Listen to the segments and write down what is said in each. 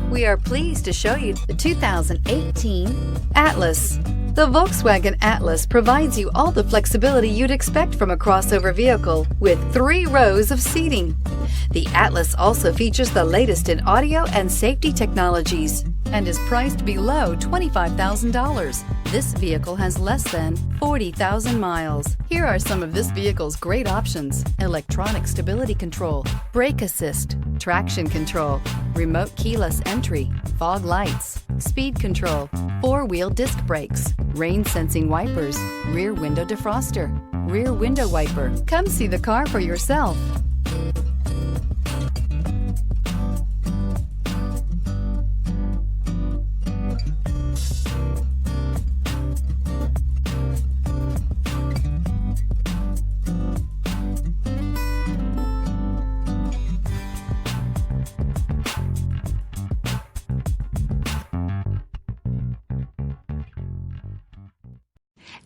We are pleased to show you the 2018 Atlas. The Volkswagen Atlas provides you all the flexibility you'd expect from a crossover vehicle with 3 rows of seating. The Atlas also features the latest in audio and safety technologies and is priced below $25,000. This vehicle has less than 40,000 miles. Here are some of this vehicle's great options: electronic stability control, brake assist, traction control, remote keyless entry, fog lights, speed control, 4-wheel disc brakes, rain sensing wipers, rear window defroster, rear window wiper. Come see the car for yourself.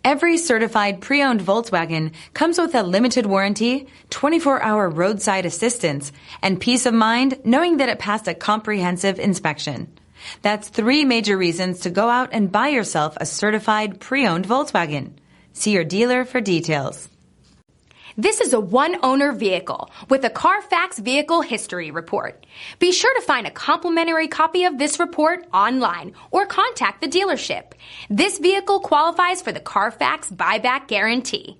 Every certified pre-owned Volkswagen comes with a limited warranty, 24-hour roadside assistance, and peace of mind knowing that it passed a comprehensive inspection. That's 3 major reasons to go out and buy yourself a certified pre-owned Volkswagen. See your dealer for details. This is a one-owner vehicle with a CARFAX Vehicle History Report. Be sure to find a complimentary copy of this report online or contact the dealership. This vehicle qualifies for the CARFAX Buyback Guarantee.